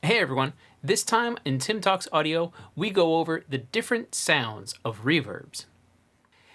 Hey everyone, this time in Tim Talks Audio, we go over the different sounds of reverbs.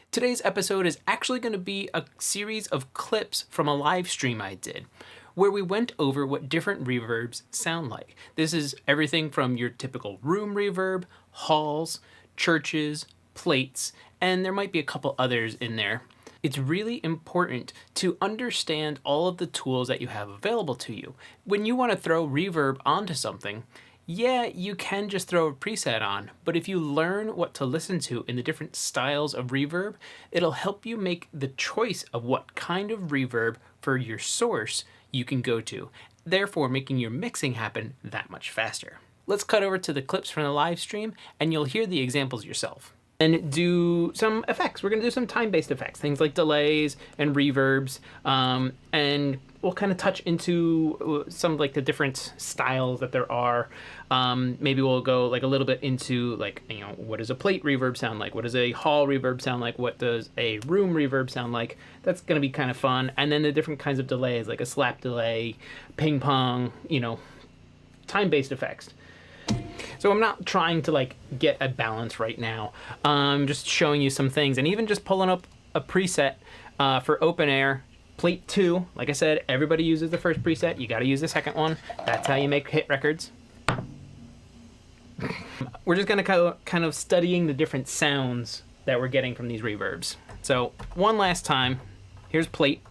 Today's episode is actually going to be a series of clips from a live stream I did, where we went over what different reverbs sound like. This is everything from your typical room reverb, halls, churches, plates, and there might be a couple others in there. It's really important to understand all of the tools that you have available to you. When you want to throw reverb onto something, yeah, you can just throw a preset on, but if you learn what to listen to in the different styles of reverb, it'll help you make the choice of what kind of reverb for your source you can go to, therefore making your mixing happen that much faster. Let's cut over to the clips from the live stream and you'll hear the examples yourself. And do some effects. We're going to do some time-based effects, things like delays and reverbs, and we'll kind of touch into some of like the different styles that there are. Maybe we'll go like a little bit into like, what does a plate reverb sound like? What does a hall reverb sound like? What does a room reverb sound like? That's going to be kind of fun. And then the different kinds of delays, like a slap delay, ping pong, time-based effects. So I'm not trying to like get a balance right now. I'm just showing you some things, and even just pulling up a preset for open air, plate 2. Like I said, everybody uses the first preset. You got to use the second one. That's how you make hit records. We're just going to kind of studying the different sounds that we're getting from these reverbs. So one last time, here's plate.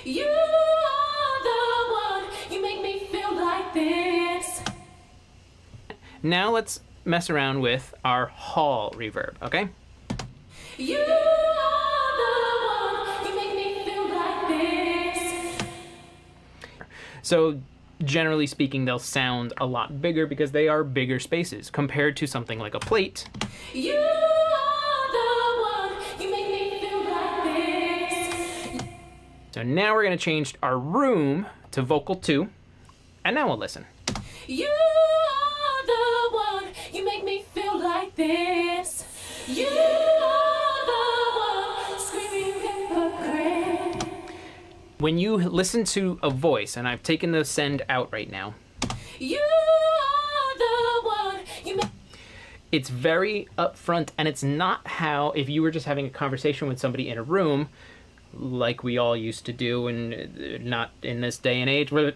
You are the one, you make me feel like this. Now let's mess around with our hall reverb, okay? You are the one, you make me feel like this. So generally speaking, they'll sound a lot bigger because they are bigger spaces compared to something like a plate. You are the one, you make me feel like this. So now we're going to change our room to vocal 2, and now we'll listen. You like this. You are the one screaming hypocrite. When you listen to a voice, and I've taken the send out right now, you are the one. It's very upfront, and it's not how if you were just having a conversation with somebody in a room, like we all used to do, and not in this day and age, where,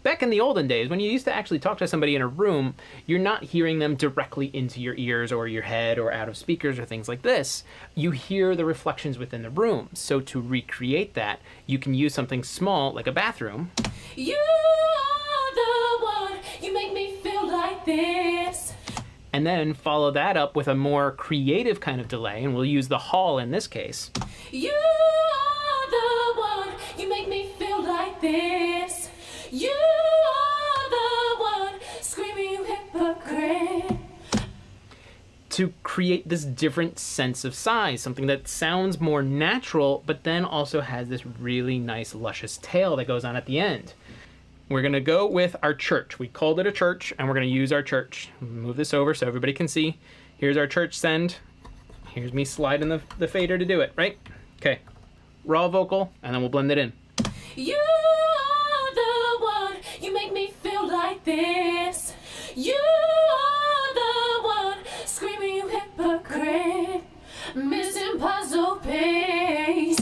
back in the olden days, when you used to actually talk to somebody in a room, you're not hearing them directly into your ears or your head or out of speakers or things like this. You hear the reflections within the room. So to recreate that, you can use something small, like a bathroom. You are the one, you make me feel like this. And then follow that up with a more creative kind of delay, and we'll use the hall in this case. You are the one, you make me feel like this. You are the one, screaming you hypocrite. To create this different sense of size, something that sounds more natural, but then also has this really nice luscious tail that goes on at the end. We're going to go with our church. We called it a church, and we're going to use our church. Move this over so everybody can see. Here's our church send. Here's me sliding the fader to do it, right? Okay. Raw vocal, and then we'll blend it in. You are the one, you make me feel like this. You are the one, screaming you hypocrite. Missing puzzle piece.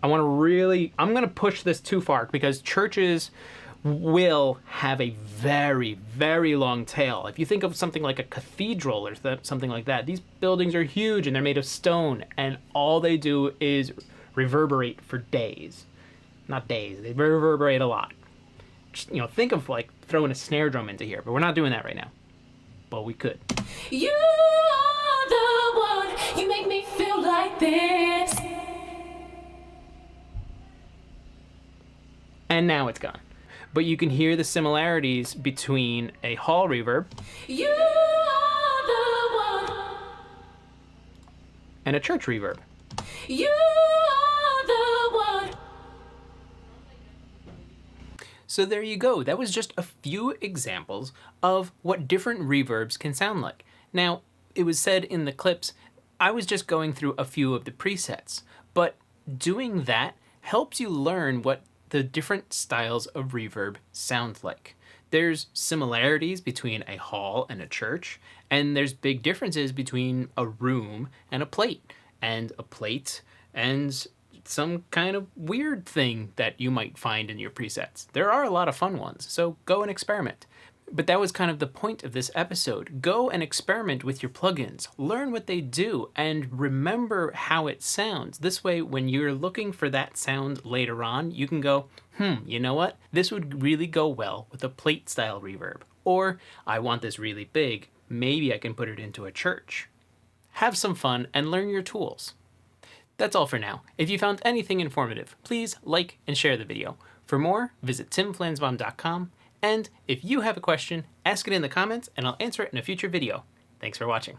I'm going to push this too far because churches will have a very, very long tail. If you think of something like a cathedral or something like that, these buildings are huge and they're made of stone, and all they do is reverberate for days. Not days, they reverberate a lot. Just, think of like throwing a snare drum into here, but we're not doing that right now. But we could. You are the one, you make me feel like this. And now it's gone. But you can hear the similarities between a hall reverb you are the one, and a church reverb. You are the one. So there you go. That was just a few examples of what different reverbs can sound like. Now, it was said in the clips, I was just going through a few of the presets, but doing that helps you learn what the different styles of reverb sound like. There's similarities between a hall and a church, and there's big differences between a room and a plate and some kind of weird thing that you might find in your presets. There are a lot of fun ones, so go and experiment. But that was kind of the point of this episode. Go and experiment with your plugins, learn what they do, and remember how it sounds. This way, when you're looking for that sound later on, you can go, you know what? This would really go well with a plate style reverb. Or, I want this really big, maybe I can put it into a church. Have some fun and learn your tools. That's all for now. If you found anything informative, please like and share the video. For more, visit timflansbaum.com. And if you have a question, ask it in the comments and I'll answer it in a future video. Thanks for watching.